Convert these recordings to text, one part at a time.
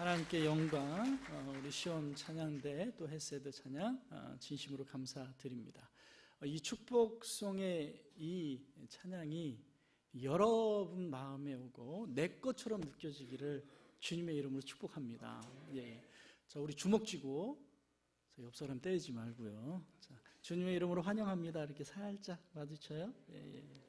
하나님께 영광, 우리 시온 찬양대 또 헤세드 찬양 진심으로 감사드립니다. 이 축복송의 이 찬양이 여러분 마음에 오고 내 것처럼 느껴지기를 주님의 이름으로 축복합니다. 예. 자, 우리 주먹 쥐고 옆 사람 때리지 말고요. 자, 주님의 이름으로 환영합니다. 이렇게 살짝 마주쳐요. 예.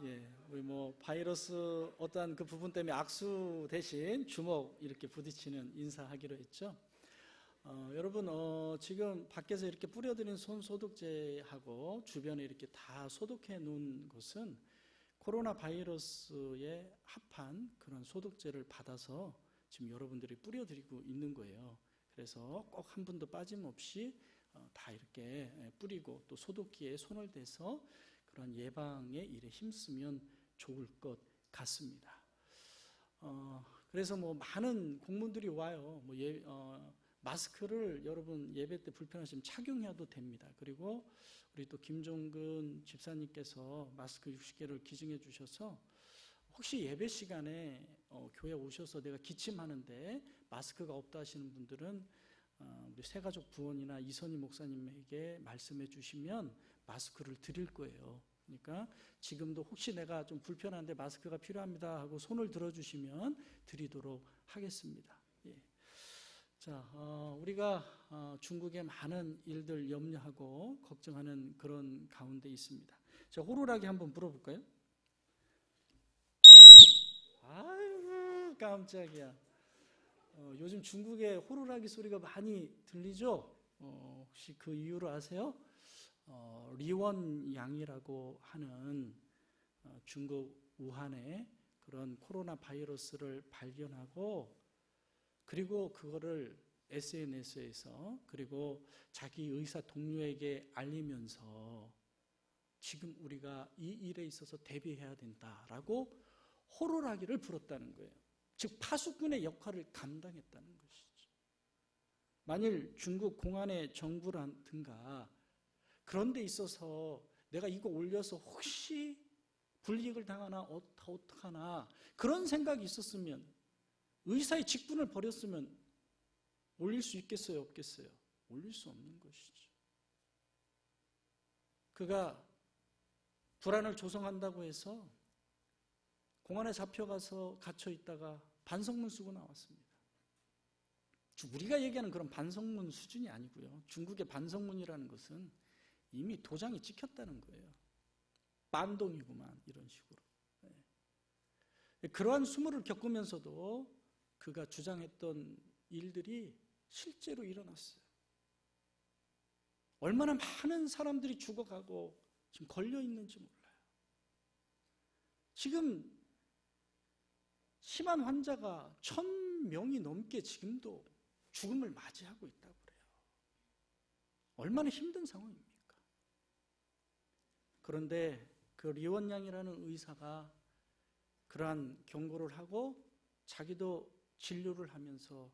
예, 우리 바이러스 어떠한 그 부분 때문에 악수 대신 주먹 이렇게 부딪히는 인사하기로 했죠. 여러분, 지금 밖에서 이렇게 뿌려드린 손 소독제하고 주변에 이렇게 다 소독해 놓은 것은 코로나 바이러스에 합한 그런 소독제를 받아서 지금 여러분들이 뿌려드리고 있는 거예요. 그래서 꼭 한 분도 빠짐없이 다 이렇게 뿌리고 또 소독기에 손을 대서 그런 예방의 일에 힘쓰면 좋을 것 같습니다. 그래서 많은 공문들이 와요. 마스크를 여러분 예배 때 불편하시면 착용해도 됩니다. 그리고 우리 또 김종근 집사님께서 마스크 60개를 기증해 주셔서 혹시 예배 시간에 교회 오셔서 내가 기침하는데 마스크가 없다 하시는 분들은 우리 새가족 부원이나 이선희 목사님에게 말씀해 주시면 마스크를 드릴 거예요. 그러니까 지금도 혹시 내가 좀 불편한데 마스크가 필요합니다 하고 손을 들어주시면 드리도록 하겠습니다. 예. 자, 우리가 중국의 많은 일들 염려하고 걱정하는 그런 가운데 있습니다. 자, 호루라기 한번 불어볼까요? 아이고 깜짝이야. 요즘 중국의 호루라기 소리가 많이 들리죠? 혹시 그 이유를 아세요? 리원양이라고 하는 중국 우한의 그런 코로나 바이러스를 발견하고 그리고 그거를 SNS에서 그리고 자기 의사 동료에게 알리면서 지금 우리가 이 일에 있어서 대비해야 된다라고 호루라기를 불었다는 거예요. 즉 파수꾼의 역할을 감당했다는 것이죠. 만일 중국 공안의 정부라든가 그런 데 있어서 내가 이거 올려서 혹시 불이익을 당하나 어떡하나 그런 생각이 있었으면 의사의 직분을 버렸으면 올릴 수 있겠어요? 없겠어요? 올릴 수 없는 것이죠. 그가 불안을 조성한다고 해서 공안에 잡혀가서 갇혀 있다가 반성문 쓰고 나왔습니다. 우리가 얘기하는 그런 반성문 수준이 아니고요. 중국의 반성문이라는 것은 이미 도장이 찍혔다는 거예요. 반동이구만 이런 식으로. 그러한 수모를 겪으면서도 그가 주장했던 일들이 실제로 일어났어요. 얼마나 많은 사람들이 죽어가고 지금 걸려있는지 몰라요. 지금 심한 환자가 1000명이 넘게 지금도 죽음을 맞이하고 있다고 그래요. 얼마나 힘든 상황입니까? 그런데 그 리원양이라는 의사가 그러한 경고를 하고 자기도 진료를 하면서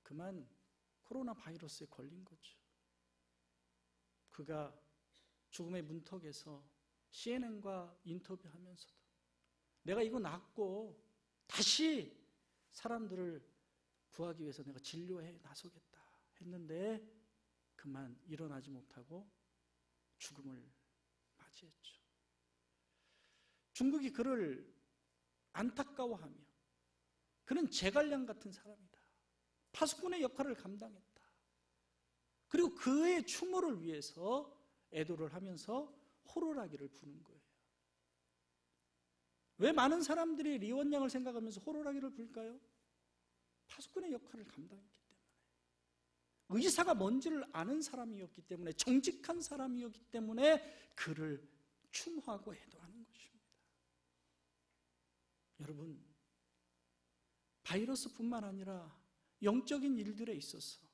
그만 코로나 바이러스에 걸린 거죠. 그가 죽음의 문턱에서 CNN과 인터뷰하면서도 내가 이거 낫고 다시 사람들을 구하기 위해서 내가 진료에 나서겠다 했는데 그만 일어나지 못하고 죽음을 맞이했죠. 중국이 그를 안타까워하며 그는 제갈량 같은 사람이다. 파수꾼의 역할을 감당했다. 그리고 그의 추모를 위해서 애도를 하면서 호루라기를 부는 거예요. 왜 많은 사람들이 리원양을 생각하면서 호루라기를 불까요? 파수꾼의 역할을 감당했기 때문에. 의사가 뭔지를 아는 사람이었기 때문에 정직한 사람이었기 때문에 그를 추모하고 애도하는 것입니다. 여러분, 바이러스뿐만 아니라 영적인 일들에 있어서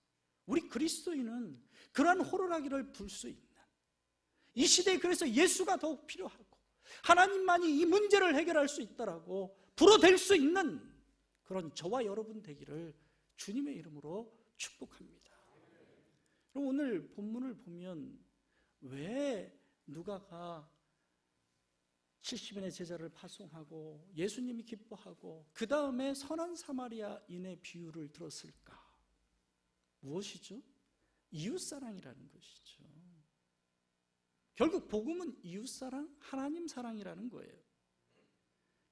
우리 그리스도인은 그러한 호루라기를 불 수 있는 이 시대에 그래서 예수가 더욱 필요하고 하나님만이 이 문제를 해결할 수 있다라고 불어댈 수 있는 그런 저와 여러분 되기를 주님의 이름으로 축복합니다. 그럼 오늘 본문을 보면 왜 누가가 70인의 제자를 파송하고 예수님이 기뻐하고 그 다음에 선한 사마리아인의 비유를 들었을까? 무엇이죠? 이웃사랑이라는 것이죠. 결국 복음은 이웃사랑, 하나님 사랑이라는 거예요.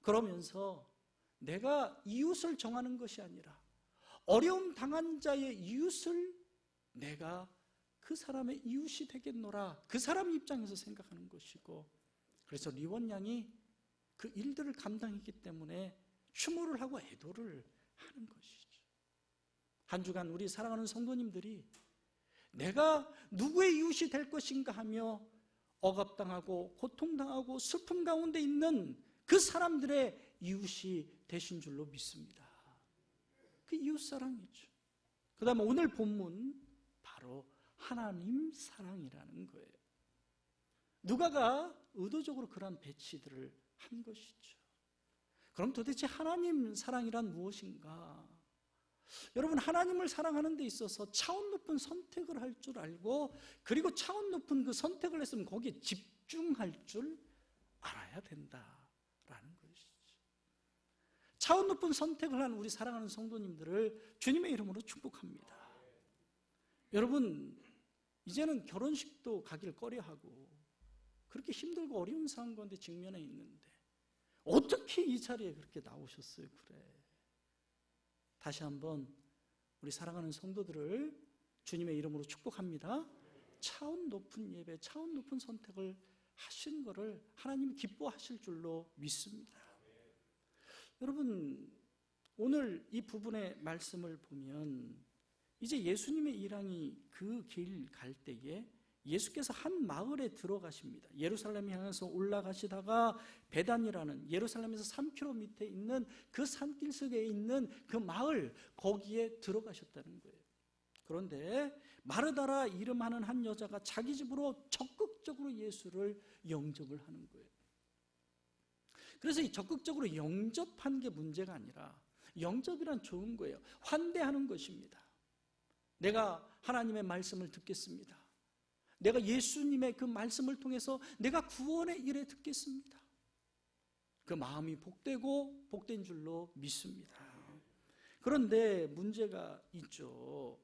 그러면서 내가 이웃을 정하는 것이 아니라 어려움 당한 자의 이웃을 내가 그 사람의 이웃이 되겠노라, 그 사람 입장에서 생각하는 것이고, 그래서 리원 양이 그 일들을 감당했기 때문에 추모를 하고 애도를 하는 것이죠. 한 주간 우리 사랑하는 성도님들이 내가 누구의 이웃이 될 것인가 하며 억압당하고 고통당하고 슬픔 가운데 있는 그 사람들의 이웃이 되신 줄로 믿습니다. 그 이웃사랑이죠. 그 다음에 오늘 본문 바로 하나님 사랑이라는 거예요. 누가가 의도적으로 그러한 배치들을 한 것이죠. 그럼 도대체 하나님 사랑이란 무엇인가? 여러분, 하나님을 사랑하는 데 있어서 차원 높은 선택을 할 줄 알고, 그리고 차원 높은 그 선택을 했으면 거기에 집중할 줄 알아야 된다라는 것이죠. 차원 높은 선택을 한 우리 사랑하는 성도님들을 주님의 이름으로 축복합니다. 여러분, 이제는 결혼식도 가길 꺼려하고 그렇게 힘들고 어려운 상황 가운데 직면해 있는데 어떻게 이 자리에 그렇게 나오셨어요? 그래. 다시 한번 우리 사랑하는 성도들을 주님의 이름으로 축복합니다. 차원 높은 예배, 차원 높은 선택을 하신 것을 하나님이 기뻐하실 줄로 믿습니다. 여러분, 오늘 이 부분의 말씀을 보면 이제 예수님의 일항이 그 길 갈 때에 예수께서 한 마을에 들어가십니다. 예루살렘 향해서 올라가시다가 베단이라는 예루살렘에서 3km 밑에 있는 그 산길 속에 있는 그 마을, 거기에 들어가셨다는 거예요. 그런데 마르다라 이름하는 한 여자가 자기 집으로 적극적으로 예수를 영접을 하는 거예요. 그래서 이 적극적으로 영접한 게 문제가 아니라, 영접이란 좋은 거예요. 환대하는 것입니다. 내가 하나님의 말씀을 듣겠습니다. 내가 예수님의 그 말씀을 통해서 내가 구원의 일에 듣겠습니다. 그 마음이 복되고 복된 줄로 믿습니다. 그런데 문제가 있죠.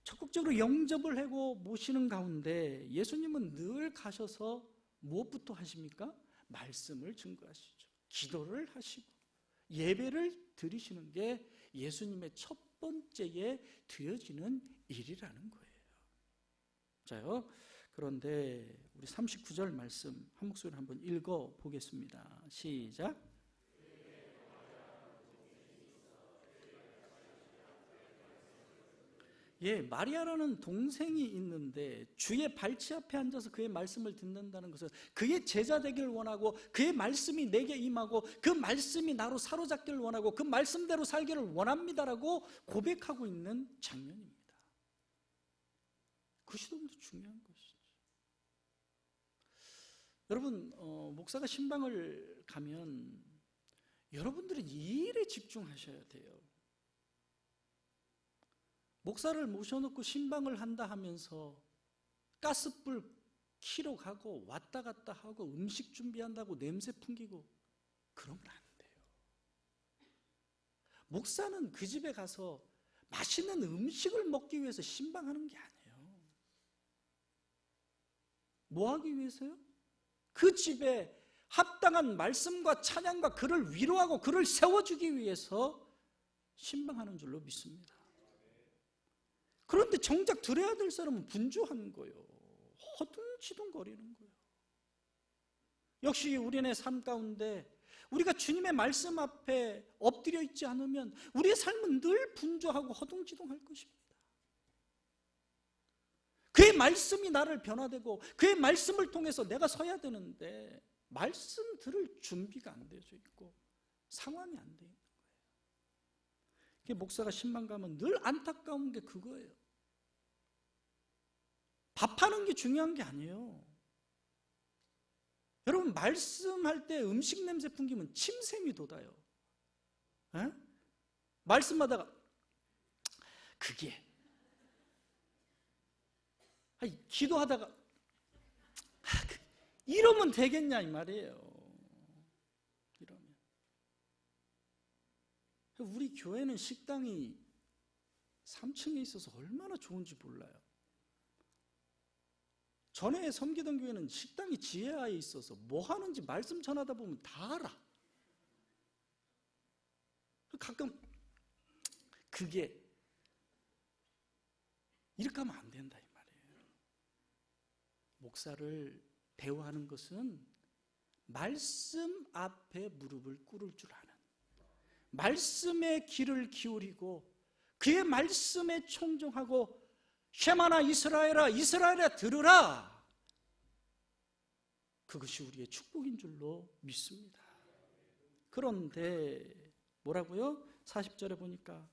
적극적으로 영접을 하고 모시는 가운데 예수님은 늘 가셔서 무엇부터 하십니까? 말씀을 증거하시죠. 기도를 하시고 예배를 드리시는 게 예수님의 첫 번째에 되어지는 일이라는 거예요. 자요. 그런데 우리 39절 말씀 한 목소리로 한번 읽어 보겠습니다. 시작. 마리아라는 동생이 있는데 주의 발치 앞에 앉아서 그의 말씀을 듣는다는 것은 그의 제자 되기를 원하고, 그의 말씀이 내게 임하고 그 말씀이 나로 사로잡기를 원하고 그 말씀대로 살기를 원합니다라고 고백하고 있는 장면입니다. 그것이 너무 중요한 것이죠. 여러분, 목사가 신방을 가면 여러분들은 이 일에 집중하셔야 돼요. 목사를 모셔놓고 신방을 한다 하면서 가스불 키러 가고 왔다 갔다 하고 음식 준비한다고 냄새 풍기고 그러면 안 돼요. 목사는 그 집에 가서 맛있는 음식을 먹기 위해서 신방하는 게 아니에요. 뭐 하기 위해서요? 그 집에 합당한 말씀과 찬양과 그를 위로하고 그를 세워주기 위해서 신방하는 줄로 믿습니다. 그런데 정작 들어야 될 사람은 분주한 거예요. 허둥지둥거리는 거예요. 역시 우리의 삶 가운데 우리가 주님의 말씀 앞에 엎드려 있지 않으면 우리의 삶은 늘 분주하고 허둥지둥할 것입니다. 그의 말씀이 나를 변화되고 그의 말씀을 통해서 내가 서야 되는데 말씀 들을 준비가 안 되어져 있고 상황이 안 돼 있는 거예요. 목사가 신방 가면 늘 안타까운 게 그거예요. 밥하는 게 중요한 게 아니에요. 여러분, 말씀할 때 음식 냄새 풍기면 침샘이 돋아요. 에? 말씀하다가 그게 기도하다가 이러면 되겠냐 이 말이에요. 우리 교회는 식당이 3층에 있어서 얼마나 좋은지 몰라요. 전에 섬기던 교회는 식당이 지하에 있어서 뭐 하는지 말씀 전하다 보면 다 알아. 가끔 그게 이렇게 하면 안 된다 이 말이에요. 목사를 대우하는 것은 말씀 앞에 무릎을 꿇을 줄 아는, 말씀에 귀를 기울이고 그의 말씀에 청종하고 쉐마나 이스라엘아 이스라엘아 들으라, 그것이 우리의 축복인 줄로 믿습니다. 그런데 뭐라고요? 40절에 보니까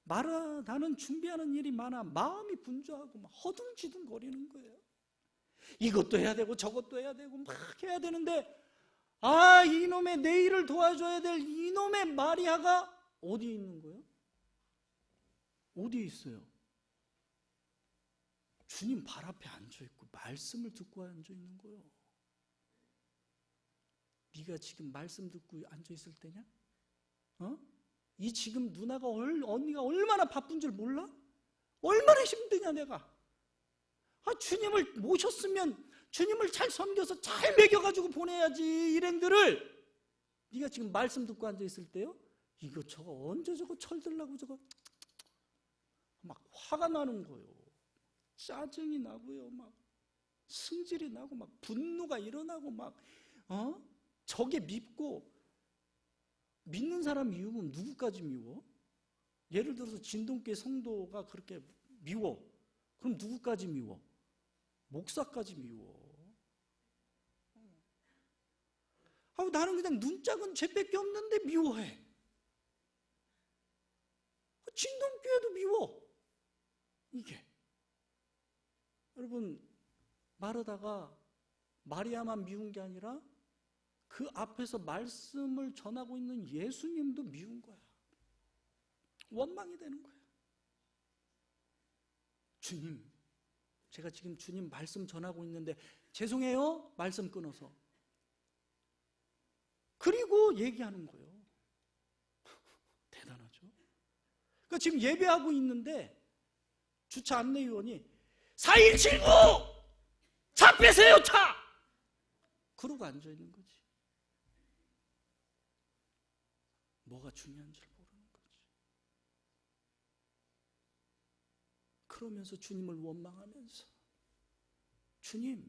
말아 나는 준비하는 일이 많아 마음이 분주하고 막 허둥지둥 거리는 거예요. 이것도 해야 되고 저것도 해야 되고 막 해야 되는데, 이놈의 내 일을 도와줘야 될 이놈의 마리아가 어디에 있는 거예요? 어디에 있어요? 주님 발 앞에 앉아있고 말씀을 듣고 앉아있는 거예요. 네가 지금 말씀 듣고 앉아있을 때냐? 이 지금 누나가 언니가 얼마나 바쁜 줄 몰라? 얼마나 힘드냐 내가. 주님을 모셨으면 주님을 잘 섬겨서 잘 먹여가지고 보내야지 일행들을. 네가 지금 말씀 듣고 앉아있을 때요, 이거 저거 언제 저거 철들라고 저거 막 화가 나는 거예요. 짜증이 나고요, 막 승질이 나고 막 분노가 일어나고 막 저게 밉고. 믿는 사람 미우면 누구까지 미워? 예를 들어서 진동교회 성도가 그렇게 미워. 그럼 누구까지 미워? 목사까지 미워. 나는 그냥 눈작은 죄밖에 없는데 미워해. 진동교회도 미워. 이게 여러분, 마르다가 마리아만 미운 게 아니라 그 앞에서 말씀을 전하고 있는 예수님도 미운 거야. 원망이 되는 거야. 주님, 제가 지금 주님 말씀 전하고 있는데 죄송해요, 말씀 끊어서. 그리고 얘기하는 거예요. 대단하죠. 그러니까 지금 예배하고 있는데 주차 안내위원이 4179! 차 빼세요, 차! 그러고 앉아있는 거지. 뭐가 중요한 줄 모르는 거지. 그러면서 주님을 원망하면서, 주님이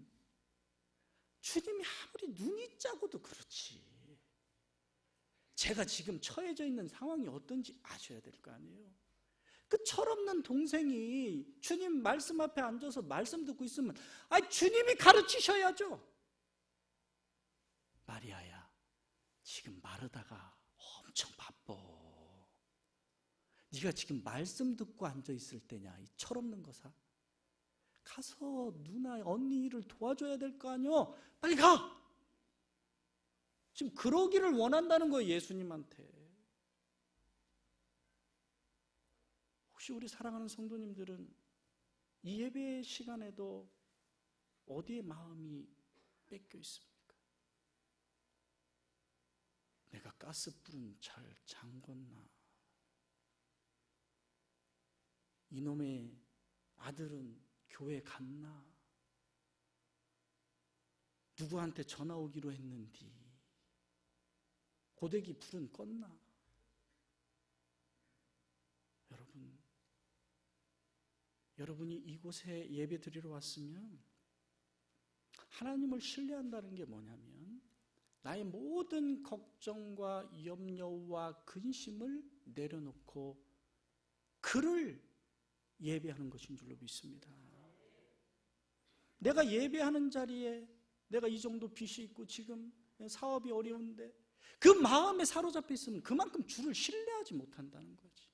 아무리 눈이 짜고도 그렇지, 제가 지금 처해져 있는 상황이 어떤지 아셔야 될 거 아니에요. 그 철없는 동생이 주님 말씀 앞에 앉아서 말씀 듣고 있으면 주님이 가르치셔야죠. 마리아야, 지금 마르다가 엄청 바빠. 네가 지금 말씀 듣고 앉아있을 때냐, 이 철없는 거사. 가서 누나 언니 일을 도와줘야 될 거 아니요. 빨리 가. 지금 그러기를 원한다는 거예요, 예수님한테. 혹시 우리 사랑하는 성도님들은 이 예배 시간에도 어디에 마음이 뺏겨 있습니까? 내가 가스불은 잘 잠궜나? 이놈의 아들은 교회 갔나? 누구한테 전화 오기로 했는디? 고데기 불은 껐나? 여러분이 이곳에 예배 드리러 왔으면 하나님을 신뢰한다는 게 뭐냐면, 나의 모든 걱정과 염려와 근심을 내려놓고 그를 예배하는 것인 줄로 믿습니다. 내가 예배하는 자리에 내가 이 정도 빚이 있고 지금 사업이 어려운데 그 마음에 사로잡혀 있으면 그만큼 주를 신뢰하지 못한다는 거지.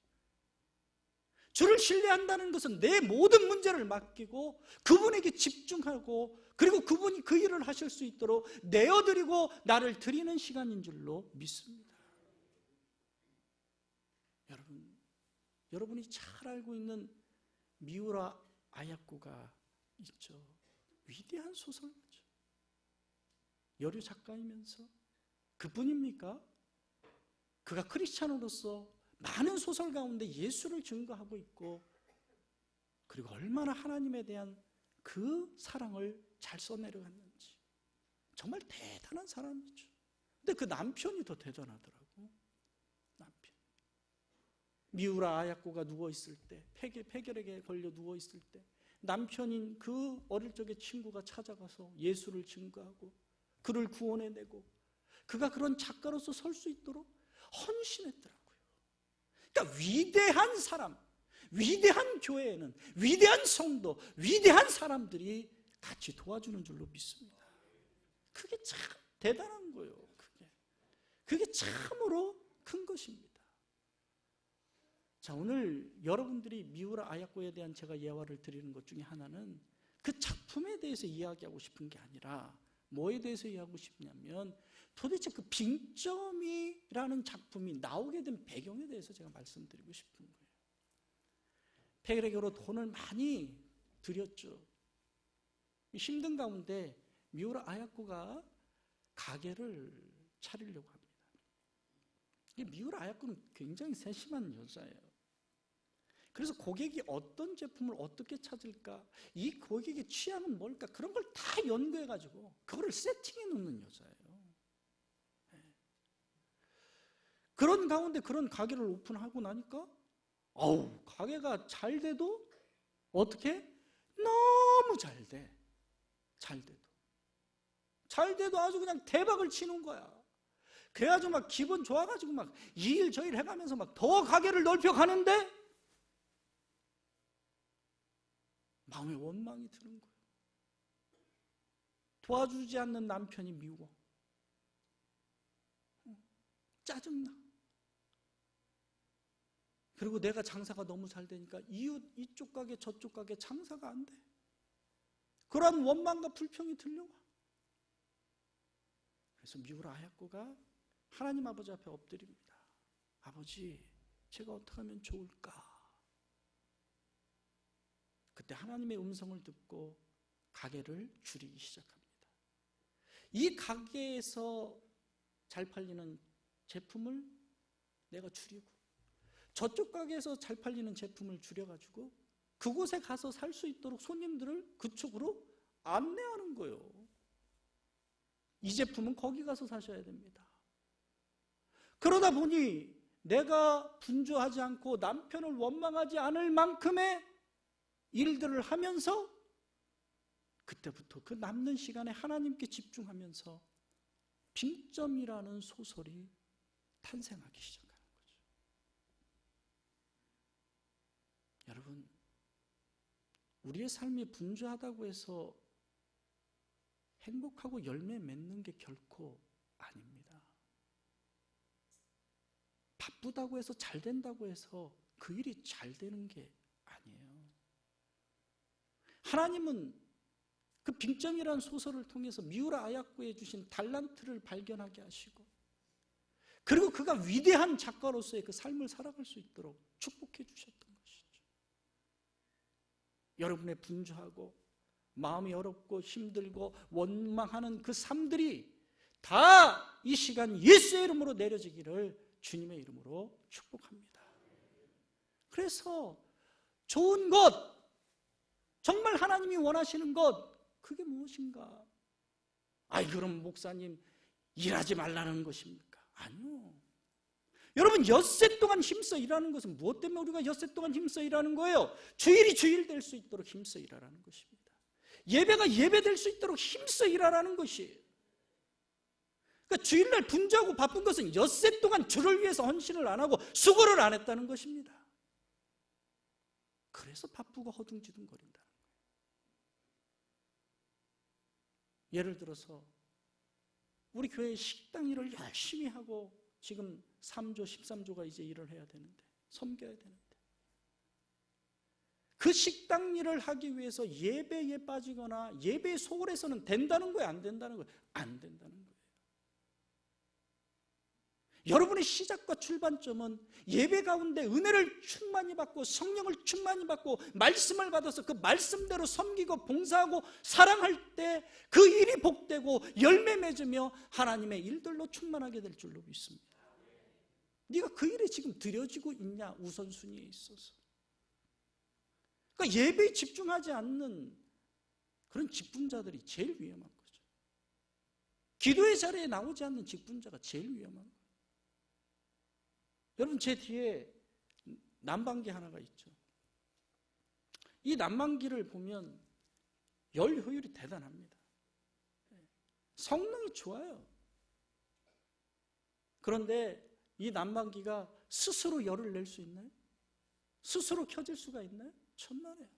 주를 신뢰한다는 것은 내 모든 문제를 맡기고 그분에게 집중하고, 그리고 그분이 그 일을 하실 수 있도록 내어드리고 나를 드리는 시간인 줄로 믿습니다. 여러분이 잘 알고 있는 미우라 아야코가 있죠. 위대한 소설가죠. 여류 작가이면서 그뿐입니까? 그가 크리스찬으로서 많은 소설 가운데 예수를 증거하고 있고, 그리고 얼마나 하나님에 대한 그 사랑을 잘 써내려갔는지. 정말 대단한 사람이죠. 근데 그 남편이 더 대단하더라고. 남편. 미우라 아야코가 누워있을 때, 폐결핵에 걸려 누워있을 때 남편인 그 어릴 적의 친구가 찾아가서 예수를 증거하고 그를 구원해내고, 그가 그런 작가로서 설 수 있도록 헌신했더라고요. 그러니까 위대한 사람, 위대한 교회에는 위대한 성도, 위대한 사람들이 같이 도와주는 줄로 믿습니다. 그게 참 대단한 거예요. 그게 참으로 큰 것입니다. 자, 오늘 여러분들이 미우라 아야코에 대한 제가 예화를 드리는 것 중에 하나는 그 작품에 대해서 이야기하고 싶은 게 아니라 뭐에 대해서 이야기하고 싶냐면, 도대체 그 빙점이라는 작품이 나오게 된 배경에 대해서 제가 말씀드리고 싶은 거예요. 폐결핵으로 돈을 많이 들였죠. 힘든 가운데 미우라 아야코가 가게를 차리려고 합니다. 미우라 아야코는 굉장히 세심한 여자예요. 그래서 고객이 어떤 제품을 어떻게 찾을까, 이 고객의 취향은 뭘까, 그런 걸 다 연구해가지고 그거를 세팅해 놓는 여자예요. 그런 가운데 그런 가게를 오픈하고 나니까 가게가 잘 돼도 어떻게? 너무 잘 돼. 잘 돼도 아주 그냥 대박을 치는 거야. 그래가지고 막 기분 좋아가지고 막 이 일 저 일 해가면서 막 더 가게를 넓혀가는데 마음에 원망이 드는 거예요. 도와주지 않는 남편이 미워. 짜증나. 그리고 내가 장사가 너무 잘 되니까 이웃 이쪽 가게 저쪽 가게 장사가 안 돼. 그러한 원망과 불평이 들려와. 그래서 미우라 아야코가 하나님 아버지 앞에 엎드립니다. 아버지, 제가 어떻게 하면 좋을까? 그때 하나님의 음성을 듣고 가게를 줄이기 시작합니다. 이 가게에서 잘 팔리는 제품을 내가 줄이고, 저쪽 가게에서 잘 팔리는 제품을 줄여가지고 그곳에 가서 살 수 있도록 손님들을 그쪽으로 안내하는 거예요. 이 제품은 거기 가서 사셔야 됩니다. 그러다 보니 내가 분주하지 않고 남편을 원망하지 않을 만큼의 일들을 하면서 그때부터 그 남는 시간에 하나님께 집중하면서 빙점이라는 소설이 탄생하기 시작하는 거죠. 여러분, 우리의 삶이 분주하다고 해서 행복하고 열매 맺는 게 결코 아닙니다. 바쁘다고 해서 잘 된다고 해서 그 일이 잘 되는 게 아니에요. 하나님은 그 빙점이라는 소설을 통해서 미우라 아야코에 주신 달란트를 발견하게 하시고, 그리고 그가 위대한 작가로서의 그 삶을 살아갈 수 있도록 축복해 주셨던 것이죠. 여러분의 분주하고 마음이 어렵고 힘들고 원망하는 그 삶들이 다 이 시간 예수의 이름으로 내려지기를 주님의 이름으로 축복합니다. 그래서 좋은 것, 정말 하나님이 원하시는 것, 그게 무엇인가? 그럼 목사님 일하지 말라는 것입니까? 아니요. 여러분, 엿새 동안 힘써 일하는 것은 무엇 때문에 우리가 엿새 동안 힘써 일하는 거예요? 주일이 주일 될 수 있도록 힘써 일하라는 것입니다. 예배가 예배 될 수 있도록 힘써 일하라는 것이에요. 그러니까 주일날 분주하고 바쁜 것은 엿새 동안 주를 위해서 헌신을 안 하고 수고를 안 했다는 것입니다. 그래서 바쁘고 허둥지둥거린다는 거예요. 예를 들어서 우리 교회 식당 일을 열심히 하고 지금 3조, 13조가 이제 일을 해야 되는데, 섬겨야 되는데, 그 식당 일을 하기 위해서 예배에 빠지거나 예배에 소홀해서는 된다는 거예요? 안 된다는 거예요? 안 된다는 거예요. 여러분의 시작과 출발점은 예배 가운데 은혜를 충만히 받고 성령을 충만히 받고 말씀을 받아서 그 말씀대로 섬기고 봉사하고 사랑할 때 그 일이 복되고 열매 맺으며 하나님의 일들로 충만하게 될 줄로 믿습니다. 네가 그 일에 지금 들여지고 있냐, 우선순위에 있어서. 그러니까 예배에 집중하지 않는 그런 직분자들이 제일 위험한 거죠. 기도의 자리에 나오지 않는 직분자가 제일 위험한 거예요. 여러분, 제 뒤에 난방기 하나가 있죠. 이 난방기를 보면 열 효율이 대단합니다. 성능이 좋아요. 그런데 이 난방기가 스스로 열을 낼 수 있나요? 스스로 켜질 수가 있나요? 천만에요.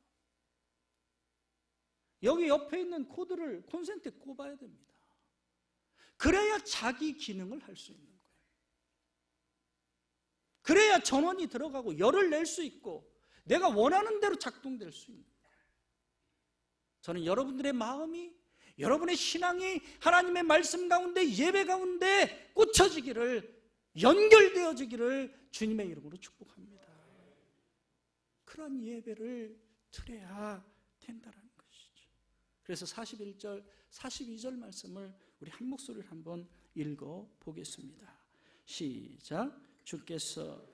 여기 옆에 있는 코드를 콘센트에 꼽아야 됩니다. 그래야 자기 기능을 할 수 있는 거예요. 그래야 전원이 들어가고 열을 낼 수 있고 내가 원하는 대로 작동될 수 있는 거예요. 저는 여러분들의 마음이, 여러분의 신앙이 하나님의 말씀 가운데, 예배 가운데 꽂혀지기를, 연결되어지기를 주님의 이름으로 축복합니다. 그런 예배를 드려야 된다는 것이죠. 그래서 41절, 42절 말씀을 우리 한 목소리를 한번 읽어보겠습니다. 시작. 주께서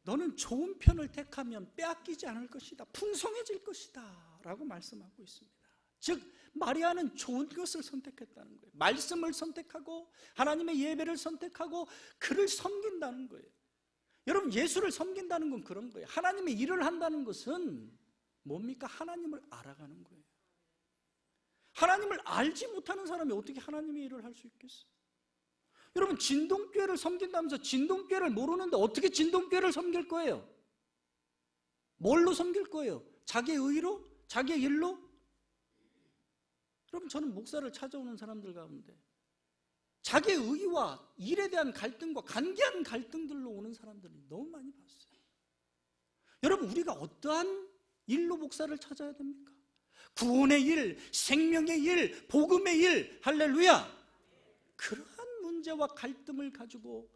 너는 좋은 편을 택하면 빼앗기지 않을 것이다. 풍성해질 것이다. 라고 말씀하고 있습니다. 즉 마리아는 좋은 것을 선택했다는 거예요. 말씀을 선택하고 하나님의 예배를 선택하고 그를 섬긴다는 거예요. 여러분, 예수를 섬긴다는 건 그런 거예요. 하나님의 일을 한다는 것은 뭡니까? 하나님을 알아가는 거예요. 하나님을 알지 못하는 사람이 어떻게 하나님의 일을 할 수 있겠어요? 여러분, 진동교회를 섬긴다면서 진동교회를 모르는데 어떻게 진동교회를 섬길 거예요? 뭘로 섬길 거예요? 자기의 의로? 자기의 일로? 여러분, 저는 목사를 찾아오는 사람들 가운데 자기의 의와 일에 대한 갈등과 관계한 갈등들로 오는 사람들을 너무 많이 봤어요. 여러분, 우리가 어떠한 일로 목사를 찾아야 됩니까? 구원의 일, 생명의 일, 복음의 일, 할렐루야! 그러한 문제와 갈등을 가지고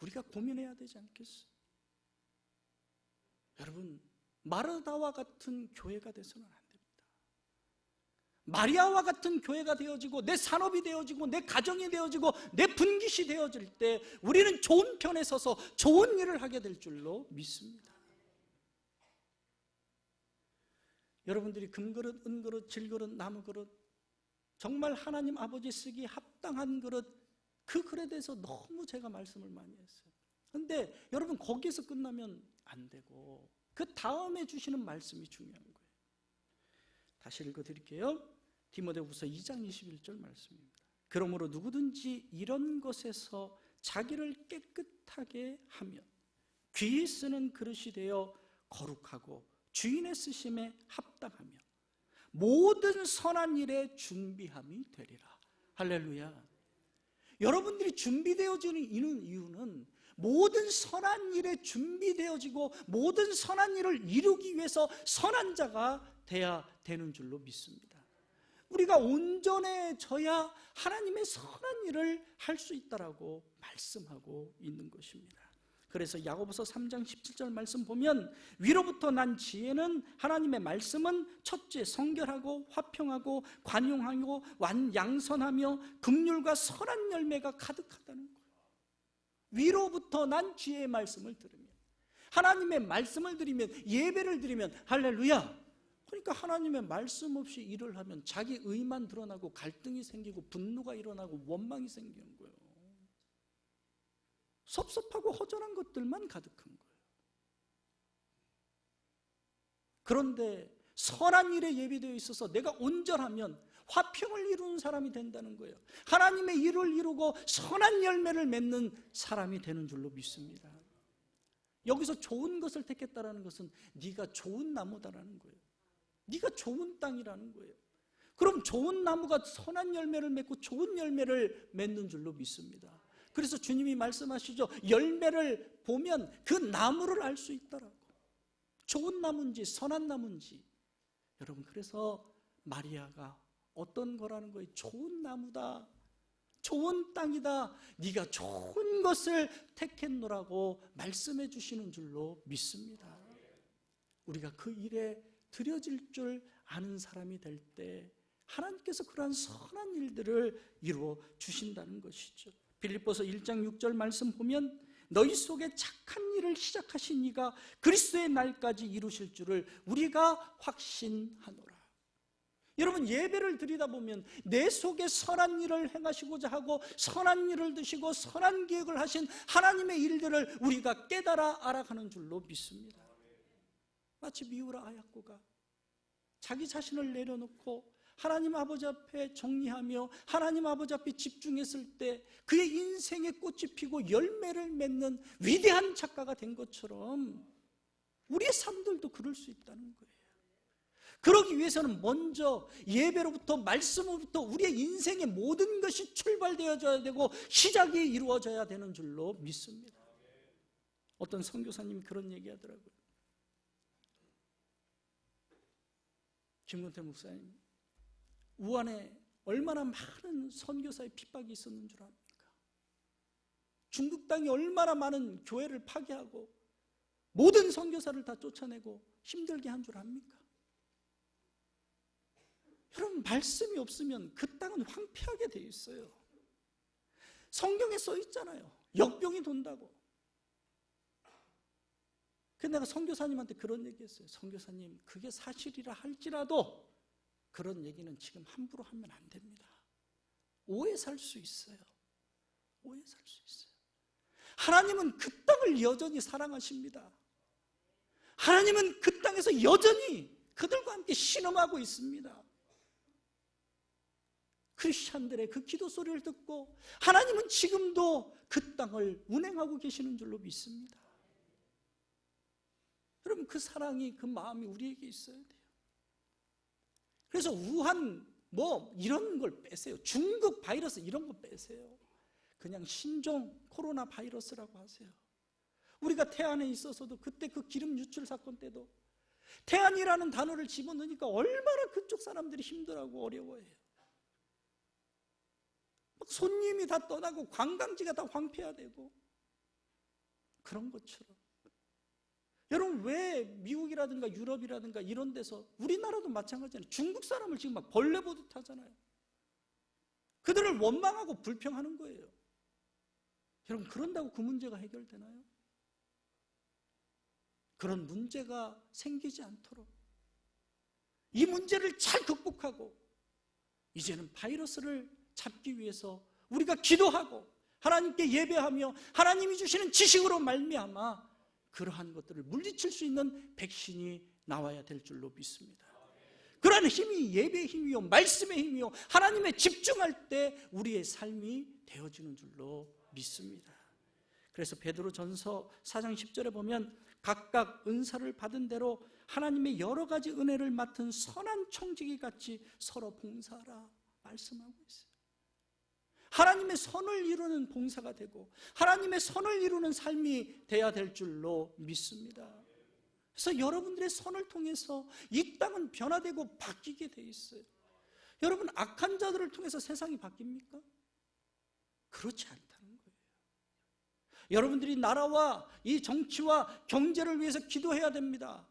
우리가 고민해야 되지 않겠어요? 여러분, 마르다와 같은 교회가 돼서는 안 됩니다. 마리아와 같은 교회가 되어지고 내 산업이 되어지고 내 가정이 되어지고 내 분깃이 되어질 때 우리는 좋은 편에 서서 좋은 일을 하게 될 줄로 믿습니다. 여러분들이 금그릇, 은그릇, 질그릇, 나무그릇, 정말 하나님 아버지 쓰기 합당한 그릇, 그 글에 대해서 너무 제가 말씀을 많이 했어요. 그런데 여러분, 거기에서 끝나면 안 되고 그 다음에 주시는 말씀이 중요한 거예요. 다시 읽어드릴게요. 디모데후서 2장 21절 말씀입니다. 그러므로 누구든지 이런 것에서 자기를 깨끗하게 하면 귀에 쓰는 그릇이 되어 거룩하고 주인의 쓰심에 합당하며 모든 선한 일에 준비함이 되리라. 할렐루야. 여러분들이 준비되어지는 이유는 모든 선한 일에 준비되어지고 모든 선한 일을 이루기 위해서 선한 자가 돼야 되는 줄로 믿습니다. 우리가 온전해져야 하나님의 선한 일을 할 수 있다라고 말씀하고 있는 것입니다. 그래서 야고보서 3장 17절 말씀 보면 위로부터 난 지혜는 하나님의 말씀은 첫째 성결하고 화평하고 관용하고 양선하며 긍휼과 선한 열매가 가득하다는 거예요. 위로부터 난 지혜의 말씀을 들으면, 하나님의 말씀을 드리면, 예배를 드리면 할렐루야. 그러니까 하나님의 말씀 없이 일을 하면 자기 의만 드러나고 갈등이 생기고 분노가 일어나고 원망이 생기는 거예요. 섭섭하고 허전한 것들만 가득한 거예요. 그런데 선한 일에 예비되어 있어서 내가 온전하면 화평을 이루는 사람이 된다는 거예요. 하나님의 일을 이루고 선한 열매를 맺는 사람이 되는 줄로 믿습니다. 여기서 좋은 것을 택했다는 것은 네가 좋은 나무다라는 거예요. 네가 좋은 땅이라는 거예요. 그럼 좋은 나무가 선한 열매를 맺고 좋은 열매를 맺는 줄로 믿습니다. 그래서 주님이 말씀하시죠. 열매를 보면 그 나무를 알 수 있더라고. 좋은 나무인지 선한 나무인지. 여러분, 그래서 마리아가 어떤 거라는 거예요? 좋은 나무다. 좋은 땅이다. 네가 좋은 것을 택했노라고 말씀해 주시는 줄로 믿습니다. 우리가 그 일에 드려질 줄 아는 사람이 될 때 하나님께서 그러한 선한 일들을 이루어 주신다는 것이죠. 빌립보서 1장 6절 말씀 보면 너희 속에 착한 일을 시작하신 이가 그리스도의 날까지 이루실 줄을 우리가 확신하노라. 여러분, 예배를 드리다 보면 내 속에 선한 일을 행하시고자 하고 선한 일을 드시고 선한 계획을 하신 하나님의 일들을 우리가 깨달아 알아가는 줄로 믿습니다. 마치 미우라 아야코가 자기 자신을 내려놓고 하나님 아버지 앞에 정리하며 하나님 아버지 앞에 집중했을 때 그의 인생의 꽃이 피고 열매를 맺는 위대한 작가가 된 것처럼 우리의 삶들도 그럴 수 있다는 거예요. 그러기 위해서는 먼저 예배로부터 말씀으로부터 우리의 인생의 모든 것이 출발되어져야 되고 시작이 이루어져야 되는 줄로 믿습니다. 어떤 선교사님이 그런 얘기하더라고요. 김근태 목사님, 우한에 얼마나 많은 선교사의 핍박이 있었는 줄 압니까? 중국 땅이 얼마나 많은 교회를 파괴하고 모든 선교사를 다 쫓아내고 힘들게 한 줄 압니까? 여러분, 말씀이 없으면 그 땅은 황폐하게 돼 있어요. 성경에 써 있잖아요. 역병이 돈다고. 근데 내가 선교사님한테 그런 얘기했어요. 선교사님, 그게 사실이라 할지라도 그런 얘기는 지금 함부로 하면 안 됩니다. 오해 살 수 있어요. 오해 살 수 있어요. 하나님은 그 땅을 여전히 사랑하십니다. 하나님은 그 땅에서 여전히 그들과 함께 신음하고 있습니다. 크리스찬들의 그 기도 소리를 듣고 하나님은 지금도 그 땅을 운행하고 계시는 줄로 믿습니다. 여러분, 그 사랑이, 그 마음이 우리에게 있어야 돼요. 그래서 우한 이런 걸 빼세요. 중국 바이러스 이런 거 빼세요. 그냥 신종 코로나 바이러스라고 하세요. 우리가 태안에 있어서도 그때 그 기름 유출 사건 때도 태안이라는 단어를 집어넣으니까 얼마나 그쪽 사람들이 힘들어하고 어려워해요. 막 손님이 다 떠나고 관광지가 다 황폐화되고 그런 것처럼. 여러분, 왜 미국이라든가 유럽이라든가 이런 데서, 우리나라도 마찬가지잖아요. 중국 사람을 지금 막 벌레 보듯 하잖아요. 그들을 원망하고 불평하는 거예요. 여러분, 그런다고 그 문제가 해결되나요? 그런 문제가 생기지 않도록 이 문제를 잘 극복하고 이제는 바이러스를 잡기 위해서 우리가 기도하고 하나님께 예배하며 하나님이 주시는 지식으로 말미암아 그러한 것들을 물리칠 수 있는 백신이 나와야 될 줄로 믿습니다. 그러한 힘이 예배의 힘이요 말씀의 힘이요 하나님에 집중할 때 우리의 삶이 되어지는 줄로 믿습니다. 그래서 베드로전서 4장 10절에 보면 각각 은사를 받은 대로 하나님의 여러 가지 은혜를 맡은 선한 청지기 같이 서로 봉사하라 말씀하고 있어요. 하나님의 선을 이루는 봉사가 되고 하나님의 선을 이루는 삶이 돼야 될 줄로 믿습니다. 그래서 여러분들의 선을 통해서 이 땅은 변화되고 바뀌게 돼 있어요. 여러분, 악한 자들을 통해서 세상이 바뀝니까? 그렇지 않다는 거예요. 여러분들이 나라와 이 정치와 경제를 위해서 기도해야 됩니다.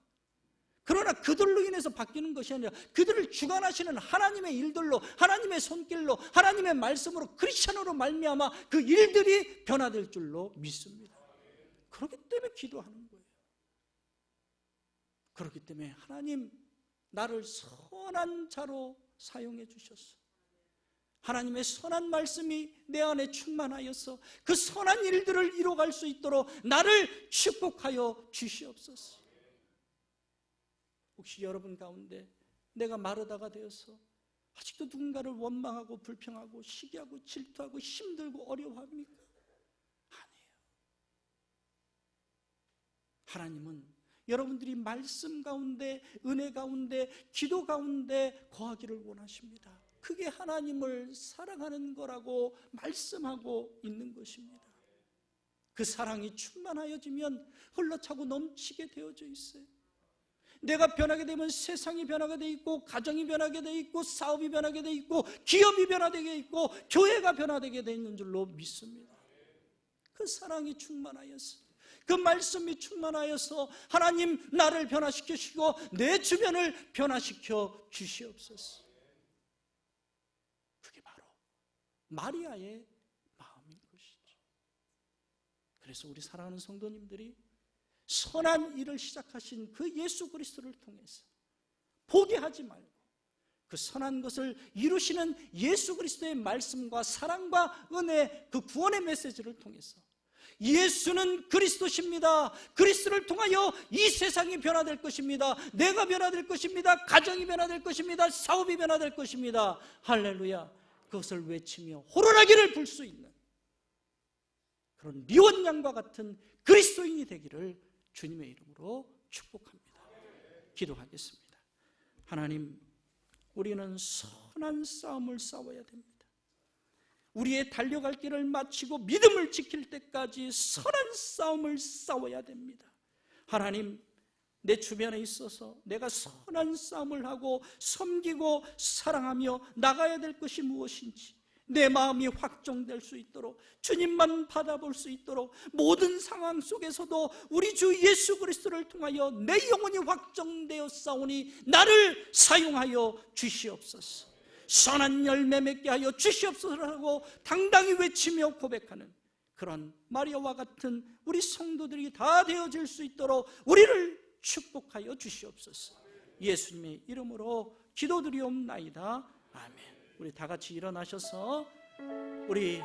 그러나 그들로 인해서 바뀌는 것이 아니라 그들을 주관하시는 하나님의 일들로, 하나님의 손길로, 하나님의 말씀으로, 크리스천으로 말미암아 그 일들이 변화될 줄로 믿습니다. 그렇기 때문에 기도하는 거예요. 그렇기 때문에 하나님, 나를 선한 자로 사용해 주셨어. 하나님의 선한 말씀이 내 안에 충만하여서 그 선한 일들을 이뤄갈 수 있도록 나를 축복하여 주시옵소서. 혹시 여러분 가운데 내가 마르다가 되어서 아직도 누군가를 원망하고 불평하고 시기하고 질투하고 힘들고 어려워합니까? 아니에요. 하나님은 여러분들이 말씀 가운데, 은혜 가운데, 기도 가운데 거하기를 원하십니다. 그게 하나님을 사랑하는 거라고 말씀하고 있는 것입니다. 그 사랑이 충만하여지면 흘러차고 넘치게 되어져 있어요. 내가 변하게 되면 세상이 변하게 돼 있고, 가정이 변하게 돼 있고, 사업이 변하게 돼 있고, 기업이 변화되게 있고, 교회가 변화되게 돼 있는 줄로 믿습니다. 그 사랑이 충만하여서, 그 말씀이 충만하여서 하나님 나를 변화시켜 주시고 내 주변을 변화시켜 주시옵소서. 그게 바로 마리아의 마음인 것이죠. 그래서 우리 사랑하는 성도님들이 선한 일을 시작하신 그 예수 그리스도를 통해서 포기하지 말고 그 선한 것을 이루시는 예수 그리스도의 말씀과 사랑과 은혜, 그 구원의 메시지를 통해서 예수는 그리스도십니다. 그리스도를 통하여 이 세상이 변화될 것입니다. 내가 변화될 것입니다. 가정이 변화될 것입니다. 사업이 변화될 것입니다. 할렐루야. 그것을 외치며 호루라기를 불 수 있는 그런 리온 양과 같은 그리스도인이 되기를 주님의 이름으로 축복합니다. 기도하겠습니다. 하나님, 우리는 선한 싸움을 싸워야 됩니다. 우리의 달려갈 길을 마치고 믿음을 지킬 때까지 선한 싸움을 싸워야 됩니다. 하나님, 내 주변에 있어서 내가 선한 싸움을 하고 섬기고 사랑하며 나가야 될 것이 무엇인지 내 마음이 확정될 수 있도록, 주님만 받아볼 수 있도록, 모든 상황 속에서도 우리 주 예수 그리스도를 통하여 내 영혼이 확정되어 싸우니 나를 사용하여 주시옵소서. 선한 열매 맺게 하여 주시옵소서라고 당당히 외치며 고백하는 그런 마리아와 같은 우리 성도들이 다 되어질 수 있도록 우리를 축복하여 주시옵소서. 예수님의 이름으로 기도드리옵나이다. 아멘. 우리 다 같이 일어나셔서 우리